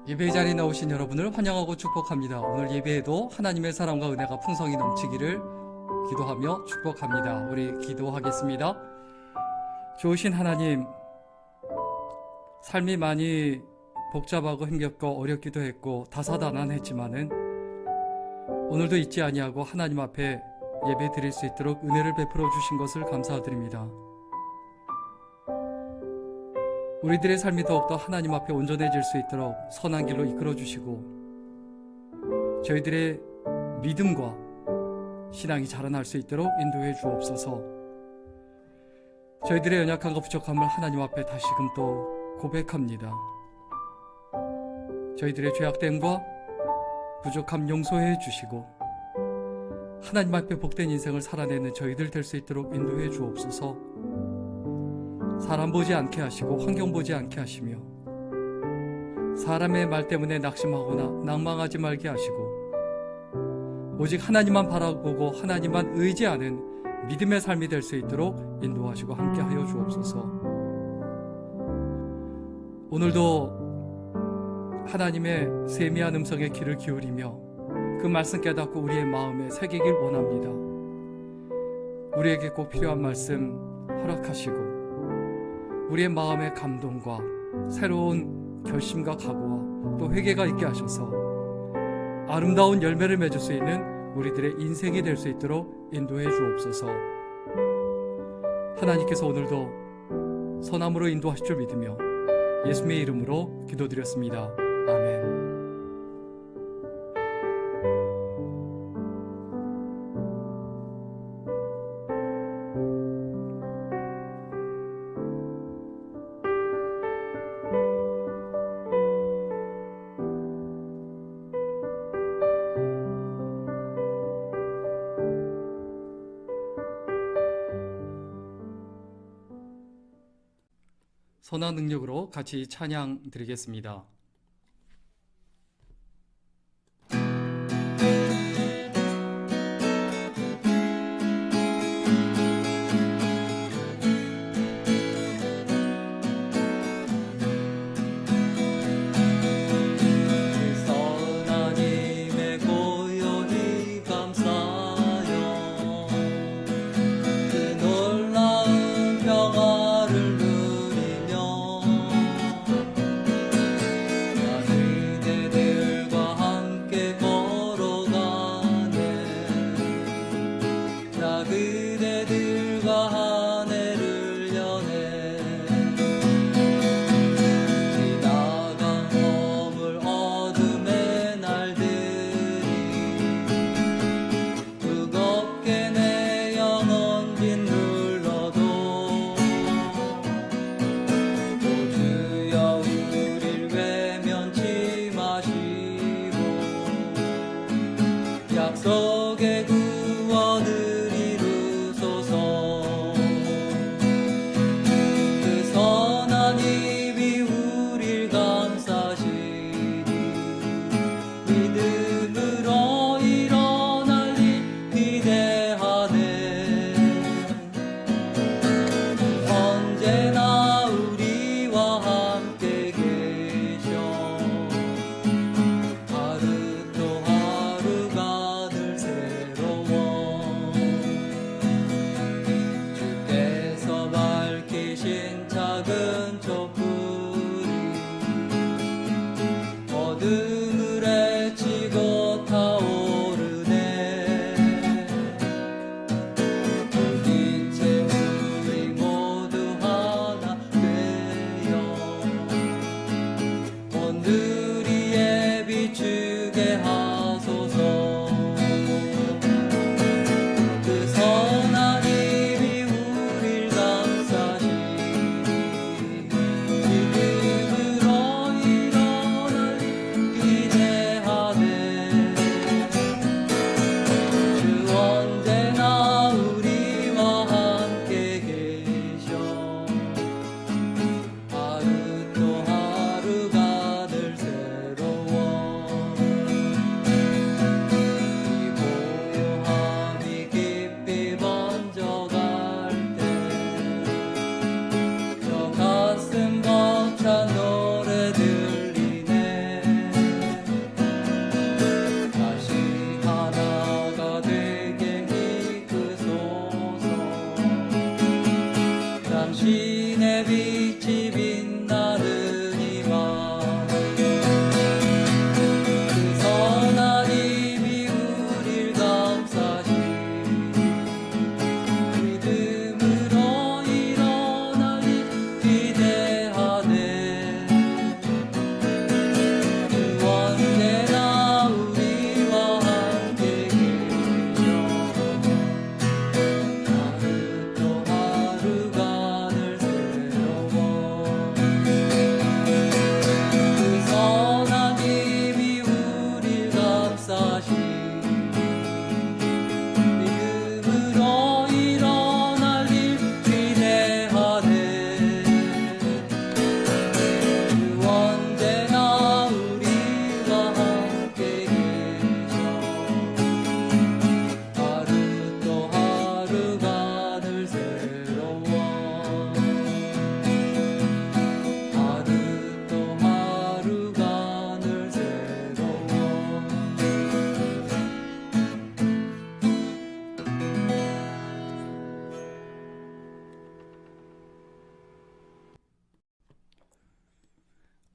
예배 자리에 나오신 여러분을 환영하고 축복합니다. 오늘 예배에도 하나님의 사랑과 은혜가 풍성히 넘치기를 기도하며 축복합니다. 우리 기도하겠습니다. 좋으신 하나님, 삶이 많이 복잡하고 힘겹고 어렵기도 했고 다사다난했지만은 오늘도 잊지 아니하고 하나님 앞에 예배 드릴 수 있도록 은혜를 베풀어 주신 것을 감사드립니다. 우리들의 삶이 더욱더 하나님 앞에 온전해질 수 있도록 선한 길로 이끌어 주시고 저희들의 믿음과 신앙이 자라날 수 있도록 인도해 주옵소서. 저희들의 연약함과 부족함을 하나님 앞에 다시금 또 고백합니다. 저희들의 죄악됨과 부족함 용서해 주시고 하나님 앞에 복된 인생을 살아내는 저희들 될 수 있도록 인도해 주옵소서. 사람 보지 않게 하시고 환경 보지 않게 하시며 사람의 말 때문에 낙심하거나 낭망하지 말게 하시고 오직 하나님만 바라보고 하나님만 의지하는 믿음의 삶이 될 수 있도록 인도하시고 함께하여 주옵소서. 오늘도 하나님의 세미한 음성에 귀를 기울이며 그 말씀 깨닫고 우리의 마음에 새기길 원합니다. 우리에게 꼭 필요한 말씀 허락하시고 우리의 마음의 감동과 새로운 결심과 각오와 또 회개가 있게 하셔서 아름다운 열매를 맺을 수 있는 우리들의 인생이 될 수 있도록 인도해 주옵소서. 하나님께서 오늘도 선함으로 인도하실 줄 믿으며 예수님의 이름으로 기도드렸습니다. 아멘. 선한 능력으로 같이 찬양 드리겠습니다.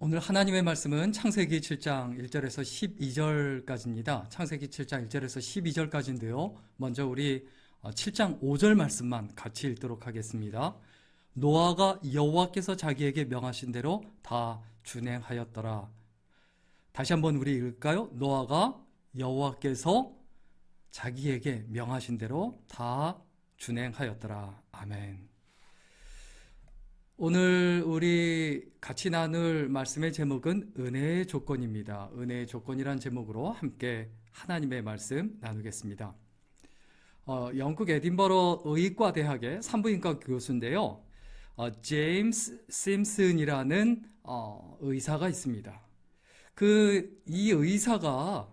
오늘 하나님의 말씀은 창세기 7장 1절에서 12절까지입니다. 창세기 7장 1절에서 12절까지인데요. 먼저 우리 7장 5절 말씀만 같이 읽도록 하겠습니다. 노아가 여호와께서 자기에게 명하신 대로 다 준행하였더라. 다시 한번 우리 읽을까요? 노아가 여호와께서 자기에게 명하신 대로 다 준행하였더라. 아멘. 오늘 우리 같이 나눌 말씀의 제목은 은혜의 조건입니다. 은혜의 조건이란 제목으로 함께 하나님의 말씀 나누겠습니다. 영국 에딘버러 의과 대학의 산부인과 교수인데요. 제임스 심슨이라는 의사가 있습니다. 이 의사가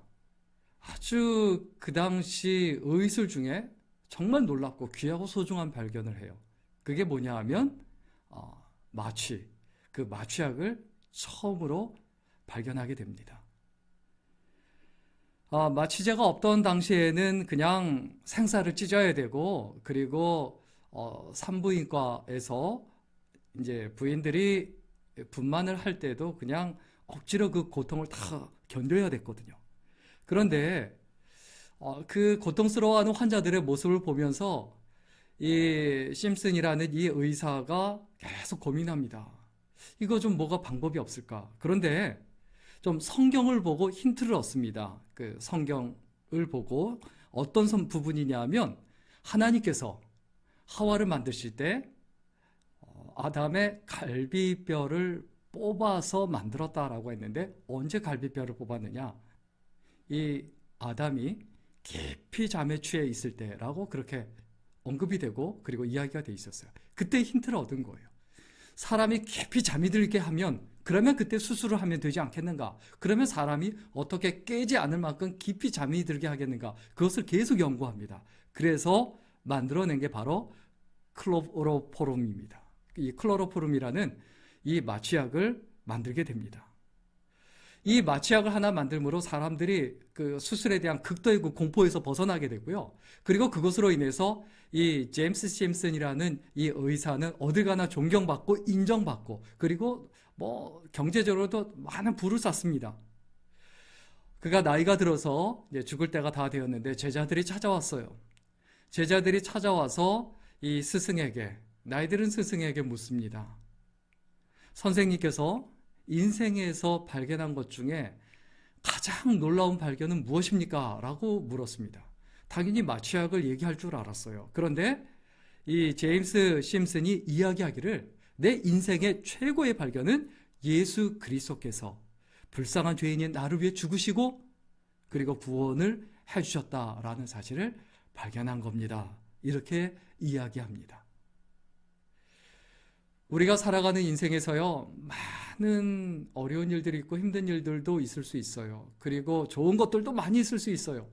아주 그 당시 의술 중에 정말 놀랍고 귀하고 소중한 발견을 해요. 그게 뭐냐 하면 마취, 그 마취약을 처음으로 발견하게 됩니다. 마취제가 없던 당시에는 그냥 생사를 찢어야 되고, 그리고 산부인과에서 이제 부인들이 분만을 할 때도 그냥 억지로 그 고통을 다 견뎌야 됐거든요. 그런데 그 고통스러워하는 환자들의 모습을 보면서 이 심슨이라는 이 의사가 계속 고민합니다. 이거 좀 뭐가 방법이 없을까? 그런데 좀 성경을 보고 힌트를 얻습니다. 그 성경을 보고 어떤 부분이냐면 하나님께서 하와를 만드실 때 아담의 갈비뼈를 뽑아서 만들었다라고 했는데 언제 갈비뼈를 뽑았느냐? 이 아담이 깊이 잠에 취해 있을 때라고 그렇게 언급이 되고 그리고 이야기가 돼 있었어요. 그때 힌트를 얻은 거예요. 사람이 깊이 잠이 들게 하면 그러면 그때 수술을 하면 되지 않겠는가? 그러면 사람이 어떻게 깨지 않을 만큼 깊이 잠이 들게 하겠는가? 그것을 계속 연구합니다. 그래서 만들어낸 게 바로 클로로포름입니다. 이 클로로포름이라는 이 마취약을 만들게 됩니다. 이 마취약을 하나 만들므로 사람들이 그 수술에 대한 극도의 그 공포에서 벗어나게 되고요. 그리고 그것으로 인해서 이 제임스 심슨이라는 이 의사는 어딜 가나 존경받고 인정받고 그리고 뭐 경제적으로도 많은 부를 쌓습니다. 그가 나이가 들어서 이제 죽을 때가 다 되었는데 제자들이 찾아왔어요. 제자들이 찾아와서 이 스승에게, 나이 들은 스승에게 묻습니다. 선생님께서 인생에서 발견한 것 중에 가장 놀라운 발견은 무엇입니까? 라고 물었습니다. 당연히 마취약을 얘기할 줄 알았어요. 그런데 이 제임스 심슨이 이야기하기를 내 인생의 최고의 발견은 예수 그리스도께서 불쌍한 죄인인 나를 위해 죽으시고 그리고 구원을 해주셨다라는 사실을 발견한 겁니다. 이렇게 이야기합니다. 우리가 살아가는 인생에서요, 많은 어려운 일들이 있고 힘든 일들도 있을 수 있어요. 그리고 좋은 것들도 많이 있을 수 있어요.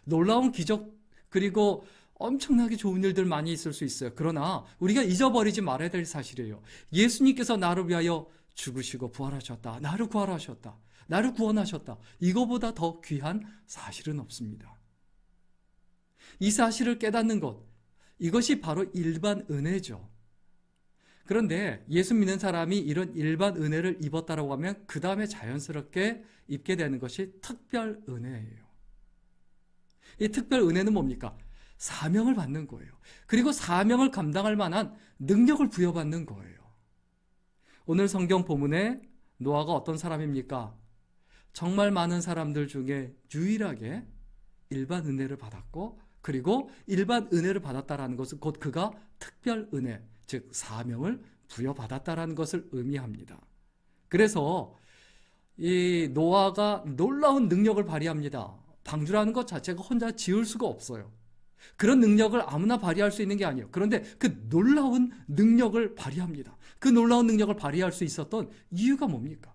놀라운 기적, 그리고 엄청나게 좋은 일들 많이 있을 수 있어요. 그러나 우리가 잊어버리지 말아야 될 사실이에요. 예수님께서 나를 위하여 죽으시고 부활하셨다. 나를 구하셨다. 나를 구원하셨다. 이거보다 더 귀한 사실은 없습니다. 이 사실을 깨닫는 것, 이것이 바로 일반 은혜죠. 그런데 예수 믿는 사람이 이런 일반 은혜를 입었다라고 하면 그 다음에 자연스럽게 입게 되는 것이 특별 은혜예요. 이 특별 은혜는 뭡니까? 사명을 받는 거예요. 그리고 사명을 감당할 만한 능력을 부여받는 거예요. 오늘 성경 본문에 노아가 어떤 사람입니까? 정말 많은 사람들 중에 유일하게 일반 은혜를 받았고 그리고 일반 은혜를 받았다라는 것은 곧 그가 특별 은혜, 즉 사명을 부여받았다라는 것을 의미합니다. 그래서 이 노아가 놀라운 능력을 발휘합니다. 방주라는 것 자체가 혼자 지을 수가 없어요. 그런 능력을 아무나 발휘할 수 있는 게 아니에요. 그런데 그 놀라운 능력을 발휘합니다. 그 놀라운 능력을 발휘할 수 있었던 이유가 뭡니까?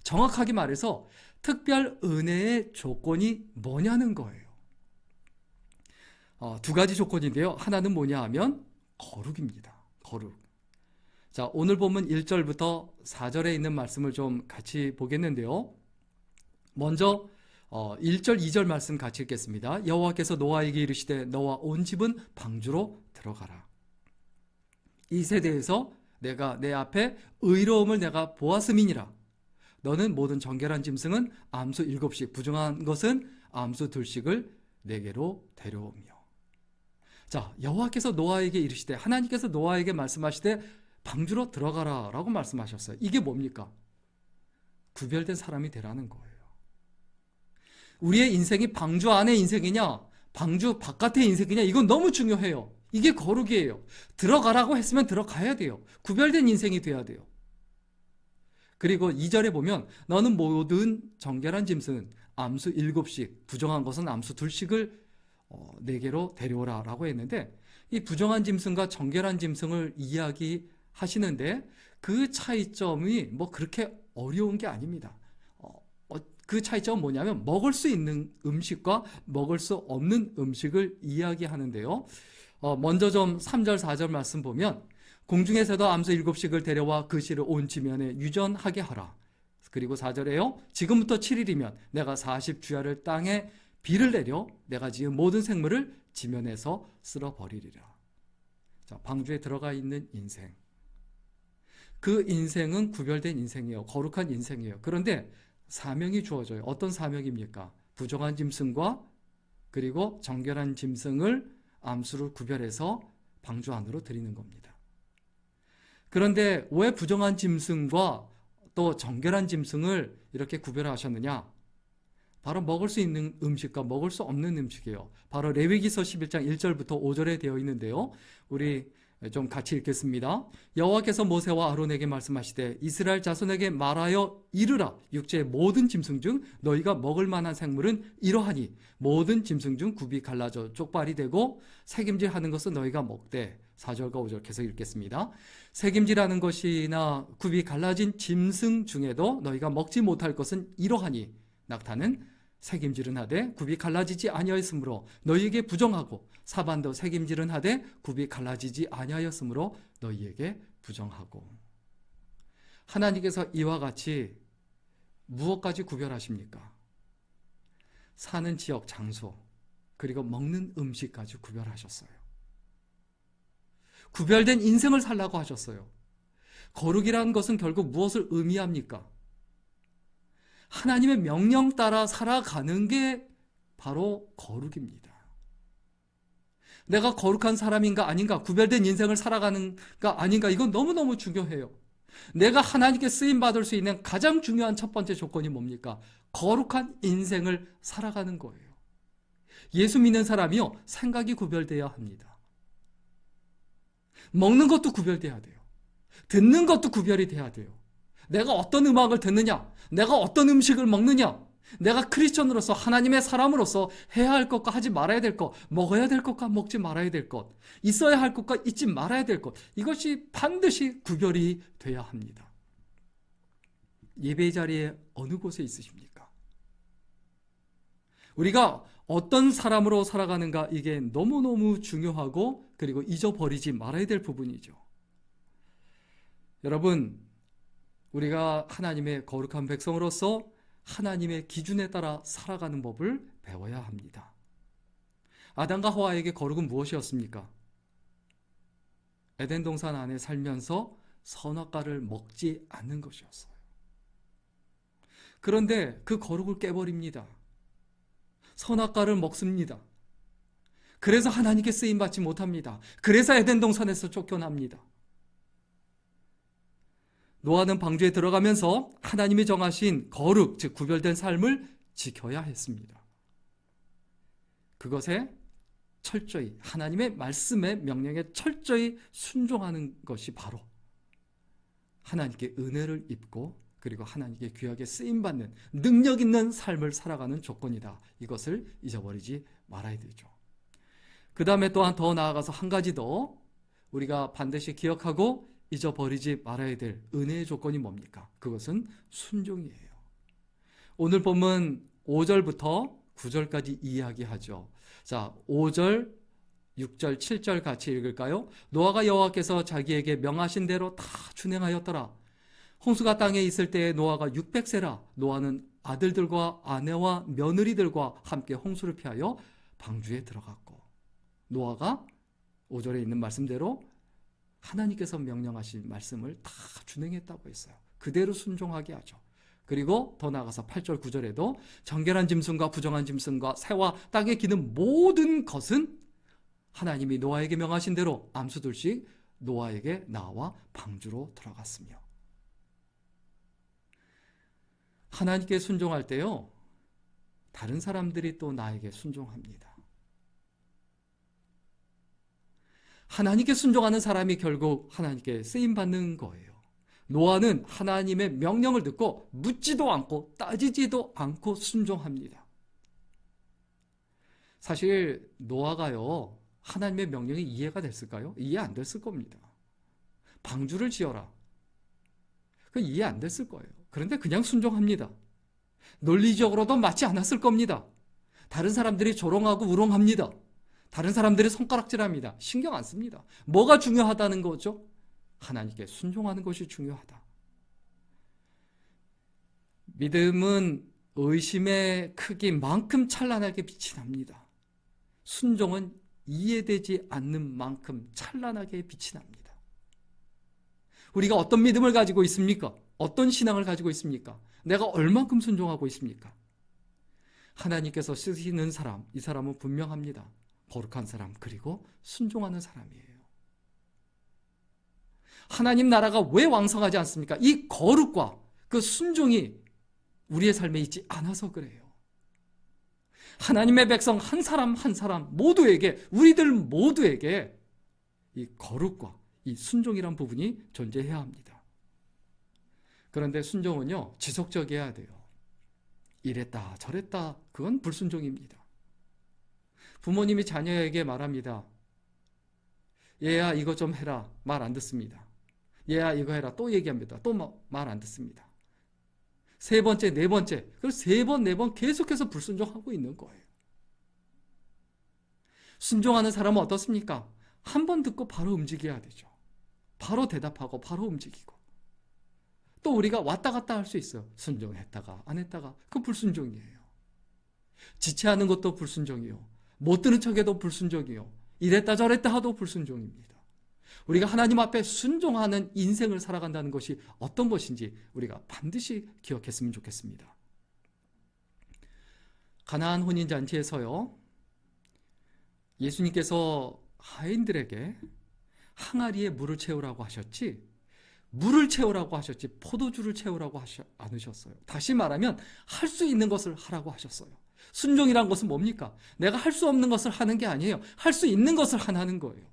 정확하게 말해서 특별 은혜의 조건이 뭐냐는 거예요. 두 가지 조건인데요. 하나는 뭐냐 하면 거룩입니다. 거룩. 자, 오늘 본문 1절부터 4절에 있는 말씀을 좀 같이 보겠는데요. 먼저 1절, 2절 말씀 같이 읽겠습니다. 여호와께서 노아에게 이르시되 너와 온 집은 방주로 들어가라. 이 세대에서 내가 내 앞에 의로움을 내가 보았음이니라. 너는 모든 정결한 짐승은 암수 7씩, 부정한 것은 암수 2씩을 내게로 데려오며. 자, 여호와께서 노아에게 이르시되, 하나님께서 노아에게 말씀하시되 방주로 들어가라 라고 말씀하셨어요. 이게 뭡니까? 구별된 사람이 되라는 거예요. 우리의 인생이 방주 안의 인생이냐 방주 바깥의 인생이냐, 이건 너무 중요해요. 이게 거룩이에요. 들어가라고 했으면 들어가야 돼요. 구별된 인생이 돼야 돼요. 그리고 2절에 보면 너는 모든 정결한 짐승은 암수 7씩, 부정한 것은 암수 2씩을 내게로 데려오라 라고 했는데, 이 부정한 짐승과 정결한 짐승을 이야기하시는데 그 차이점이 뭐 그렇게 어려운 게 아닙니다. 그 차이점은 뭐냐면 먹을 수 있는 음식과 먹을 수 없는 음식을 이야기하는데요. 먼저 좀 3절 4절 말씀 보면, 공중에서도 암수 7씩을 데려와 그 씨를 온 지면에 유전하게 하라. 그리고 4절에요. 지금부터 7일이면 내가 40주야를 땅에 비를 내려 내가 지은 모든 생물을 지면에서 쓸어버리리라. 자, 방주에 들어가 있는 인생. 그 인생은 구별된 인생이에요. 거룩한 인생이에요. 그런데 사명이 주어져요. 어떤 사명입니까? 부정한 짐승과 그리고 정결한 짐승을 암수를 구별해서 방주 안으로 들이는 겁니다. 그런데 왜 부정한 짐승과 또 정결한 짐승을 이렇게 구별하셨느냐? 바로 먹을 수 있는 음식과 먹을 수 없는 음식이에요. 바로 레위기서 11장 1절부터 5절에 되어 있는데요. 우리 좀 같이 읽겠습니다. 여호와께서 모세와 아론에게 말씀하시되 이스라엘 자손에게 말하여 이르라. 육지의 모든 짐승 중 너희가 먹을 만한 생물은 이러하니 모든 짐승 중 굽이 갈라져 쪽발이 되고 새김질하는 것은 너희가 먹되. 4절과 5절 계속 읽겠습니다. 새김질하는 것이나 굽이 갈라진 짐승 중에도 너희가 먹지 못할 것은 이러하니 낙타는 새김질은 하되 굽이 갈라지지 아니하였으므로 너희에게 부정하고 사반도 새김질은 하되 굽이 갈라지지 아니하였으므로 너희에게 부정하고. 하나님께서 이와 같이 무엇까지 구별하십니까? 사는 지역, 장소, 그리고 먹는 음식까지 구별하셨어요. 구별된 인생을 살라고 하셨어요. 거룩이라는 것은 결국 무엇을 의미합니까? 하나님의 명령 따라 살아가는 게 바로 거룩입니다. 내가 거룩한 사람인가 아닌가, 구별된 인생을 살아가는가 아닌가, 이건 너무너무 중요해요. 내가 하나님께 쓰임받을 수 있는 가장 중요한 첫 번째 조건이 뭡니까? 거룩한 인생을 살아가는 거예요. 예수 믿는 사람이요, 생각이 구별되어야 합니다. 먹는 것도 구별돼야 돼요. 듣는 것도 구별이 돼야 돼요. 내가 어떤 음악을 듣느냐, 내가 어떤 음식을 먹느냐, 내가 크리스천으로서 하나님의 사람으로서 해야 할 것과 하지 말아야 될 것, 먹어야 될 것과 먹지 말아야 될 것, 있어야 할 것과 있지 말아야 될 것, 이것이 반드시 구별이 돼야 합니다. 예배 자리에 어느 곳에 있으십니까? 우리가 어떤 사람으로 살아가는가, 이게 너무너무 중요하고 그리고 잊어버리지 말아야 될 부분이죠. 여러분, 우리가 하나님의 거룩한 백성으로서 하나님의 기준에 따라 살아가는 법을 배워야 합니다. 아담과 하와에게 거룩은 무엇이었습니까? 에덴 동산 안에 살면서 선악과를 먹지 않는 것이었어요. 그런데 그 거룩을 깨버립니다. 선악과를 먹습니다. 그래서 하나님께 쓰임받지 못합니다. 그래서 에덴 동산에서 쫓겨납니다. 노아는 방주에 들어가면서 하나님이 정하신 거룩, 즉 구별된 삶을 지켜야 했습니다. 그것에 철저히, 하나님의 말씀의 명령에 철저히 순종하는 것이 바로 하나님께 은혜를 입고 그리고 하나님께 귀하게 쓰임받는 능력 있는 삶을 살아가는 조건이다. 이것을 잊어버리지 말아야 되죠. 그 다음에 또한 더 나아가서 한 가지 더 우리가 반드시 기억하고 잊어버리지 말아야 될 은혜의 조건이 뭡니까? 그것은 순종이에요. 오늘 본문 5절부터 9절까지 이야기하죠. 자, 5절, 6절, 7절 같이 읽을까요? 노아가 여호와께서 자기에게 명하신 대로 다 준행하였더라. 홍수가 땅에 있을 때에 노아가 600세라. 노아는 아들들과 아내와 며느리들과 함께 홍수를 피하여 방주에 들어갔고, 노아가 5절에 있는 말씀대로 하나님께서 명령하신 말씀을 다 준행했다고 했어요. 그대로 순종하게 하죠. 그리고 더 나아가서 8절 9절에도 정결한 짐승과 부정한 짐승과 새와 땅에 기는 모든 것은 하나님이 노아에게 명하신 대로 암수들씩 노아에게 나와 방주로 들어갔으며, 하나님께 순종할 때요, 다른 사람들이 또 나에게 순종합니다. 하나님께 순종하는 사람이 결국 하나님께 쓰임받는 거예요. 노아는 하나님의 명령을 듣고 묻지도 않고 따지지도 않고 순종합니다. 사실 노아가요, 하나님의 명령이 이해가 됐을까요? 이해 안 됐을 겁니다. 방주를 지어라. 그건 이해 안 됐을 거예요. 그런데 그냥 순종합니다. 논리적으로도 맞지 않았을 겁니다. 다른 사람들이 조롱하고 우롱합니다. 다른 사람들이 손가락질합니다. 신경 안 씁니다. 뭐가 중요하다는 거죠? 하나님께 순종하는 것이 중요하다. 믿음은 의심의 크기만큼 찬란하게 빛이 납니다. 순종은 이해되지 않는 만큼 찬란하게 빛이 납니다. 우리가 어떤 믿음을 가지고 있습니까? 어떤 신앙을 가지고 있습니까? 내가 얼만큼 순종하고 있습니까? 하나님께서 쓰시는 사람, 이 사람은 분명합니다. 거룩한 사람, 그리고 순종하는 사람이에요. 하나님 나라가 왜 왕성하지 않습니까? 이 거룩과 그 순종이 우리의 삶에 있지 않아서 그래요. 하나님의 백성 한 사람 한 사람 모두에게, 우리들 모두에게 이 거룩과 이 순종이란 부분이 존재해야 합니다. 그런데 순종은요, 지속적이어야 돼요. 이랬다 저랬다, 그건 불순종입니다. 부모님이 자녀에게 말합니다. 얘야 이거 좀 해라. 말 안 듣습니다. 얘야 이거 해라. 또 얘기합니다. 또 말 안 듣습니다. 세 번째, 네 번째, 그래서 세 번, 네 번 계속해서 불순종하고 있는 거예요. 순종하는 사람은 어떻습니까? 한 번 듣고 바로 움직여야 되죠. 바로 대답하고 바로 움직이고. 또 우리가 왔다 갔다 할 수 있어요. 순종했다가 안 했다가, 그건 불순종이에요. 지체하는 것도 불순종이요, 못 들은 척해도 불순종이요, 이랬다 저랬다 하도 불순종입니다. 우리가 하나님 앞에 순종하는 인생을 살아간다는 것이 어떤 것인지 우리가 반드시 기억했으면 좋겠습니다. 가나안 혼인잔치에서요, 예수님께서 하인들에게 항아리에 물을 채우라고 하셨지, 물을 채우라고 하셨지 포도주를 채우라고 하지 않으셨어요. 다시 말하면 할 수 있는 것을 하라고 하셨어요. 순종이란 것은 뭡니까? 내가 할 수 없는 것을 하는 게 아니에요. 할 수 있는 것을 하는 거예요.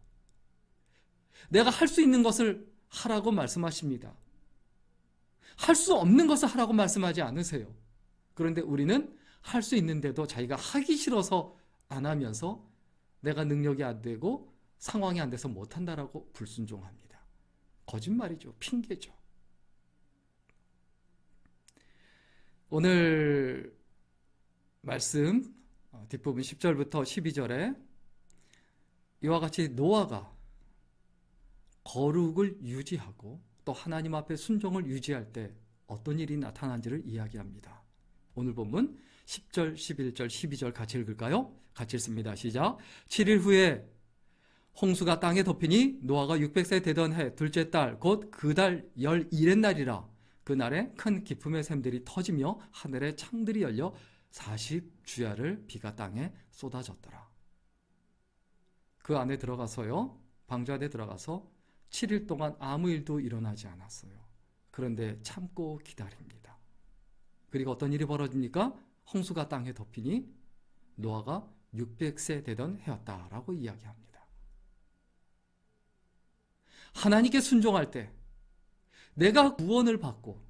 내가 할 수 있는 것을 하라고 말씀하십니다. 할 수 없는 것을 하라고 말씀하지 않으세요. 그런데 우리는 할 수 있는데도 자기가 하기 싫어서 안 하면서 내가 능력이 안 되고 상황이 안 돼서 못한다라고 불순종합니다. 거짓말이죠. 핑계죠. 오늘 말씀 뒷부분 10절부터 12절에 이와 같이 노아가 거룩을 유지하고 또 하나님 앞에 순종을 유지할 때 어떤 일이 나타난지를 이야기합니다. 오늘 본문 10절, 11절, 12절 같이 읽을까요? 같이 읽습니다. 시작. 7일 후에 홍수가 땅에 덮이니 노아가 600세 되던 해 둘째 달 곧 그 달 11의 날이라. 그날에 큰 기품의 샘들이 터지며 하늘의 창들이 열려 40주야를 비가 땅에 쏟아졌더라. 그 안에 들어가서요, 방주 안에 들어가서 7일 동안 아무 일도 일어나지 않았어요. 그런데 참고 기다립니다. 그리고 어떤 일이 벌어집니까? 홍수가 땅에 덮이니 노아가 600세 되던 해였다라고 이야기합니다. 하나님께 순종할 때 내가 구원을 받고,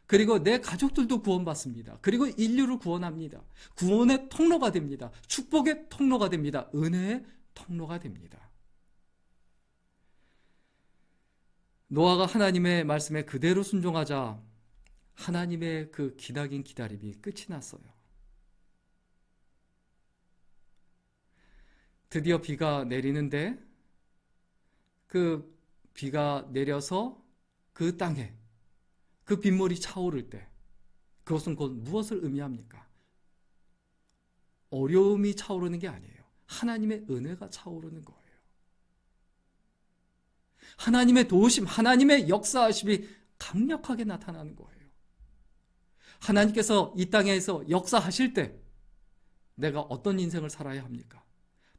그리고 내 가족들도 구원받습니다. 그리고 인류를 구원합니다. 구원의 통로가 됩니다. 축복의 통로가 됩니다. 은혜의 통로가 됩니다. 노아가 하나님의 말씀에 그대로 순종하자 하나님의 그 기나긴 기다림이 끝이 났어요. 드디어 비가 내리는데 그 비가 내려서 그 땅에 그 빗물이 차오를 때 그것은 곧 무엇을 의미합니까? 어려움이 차오르는 게 아니에요. 하나님의 은혜가 차오르는 거예요. 하나님의 도우심, 하나님의 역사하심이 강력하게 나타나는 거예요. 하나님께서 이 땅에서 역사하실 때 내가 어떤 인생을 살아야 합니까?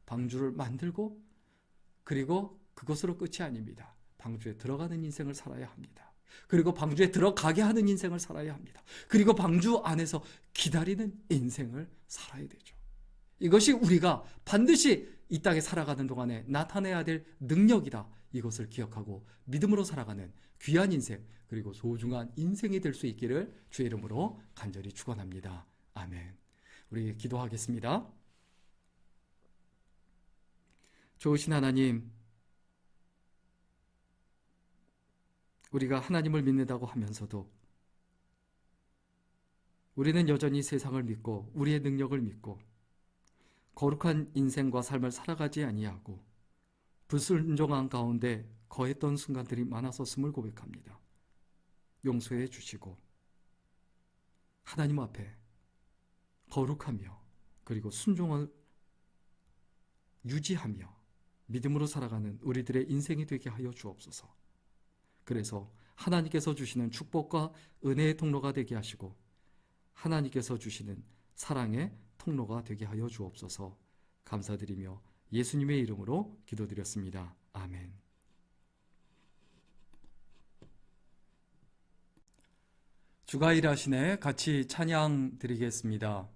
방주를 만들고 그리고 그것으로 끝이 아닙니다. 방주에 들어가는 인생을 살아야 합니다. 그리고 방주에 들어가게 하는 인생을 살아야 합니다. 그리고 방주 안에서 기다리는 인생을 살아야 되죠. 이것이 우리가 반드시 이 땅에 살아가는 동안에 나타내야 될 능력이다. 이것을 기억하고 믿음으로 살아가는 귀한 인생, 그리고 소중한 인생이 될 수 있기를 주의 이름으로 간절히 축원합니다. 아멘. 우리 기도하겠습니다. 좋으신 하나님, 우리가 하나님을 믿는다고 하면서도 우리는 여전히 세상을 믿고 우리의 능력을 믿고 거룩한 인생과 삶을 살아가지 아니하고 불순종한 가운데 거했던 순간들이 많았었음을 고백합니다. 용서해 주시고 하나님 앞에 거룩하며 그리고 순종을 유지하며 믿음으로 살아가는 우리들의 인생이 되게 하여 주옵소서. 그래서 하나님께서 주시는 축복과 은혜의 통로가 되게 하시고 하나님께서 주시는 사랑의 통로가 되게 하여 주옵소서. 감사드리며 예수님의 이름으로 기도드렸습니다. 아멘. 주가 일하시네 같이 찬양 드리겠습니다.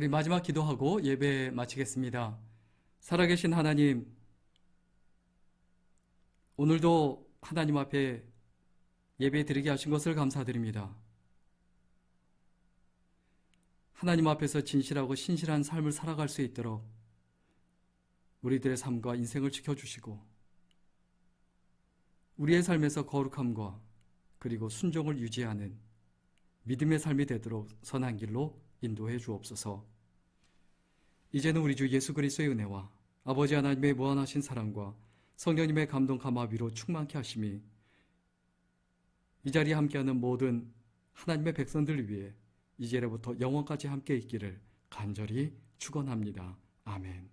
우리 마지막 기도하고 예배 마치겠습니다. 살아계신 하나님, 오늘도 하나님 앞에 예배 드리게 하신 것을 감사드립니다. 하나님 앞에서 진실하고 신실한 삶을 살아갈 수 있도록 우리들의 삶과 인생을 지켜주시고 우리의 삶에서 거룩함과 그리고 순종을 유지하는 믿음의 삶이 되도록 선한 길로 인도해 주옵소서. 이제는 우리 주 예수 그리스도의 은혜와 아버지 하나님의 무한하신 사랑과 성령님의 감동 감화위로 충만케 하심이 이 자리에 함께하는 모든 하나님의 백성들 위해 이제로부터 영원까지 함께 있기를 간절히 축원합니다. 아멘. 아멘.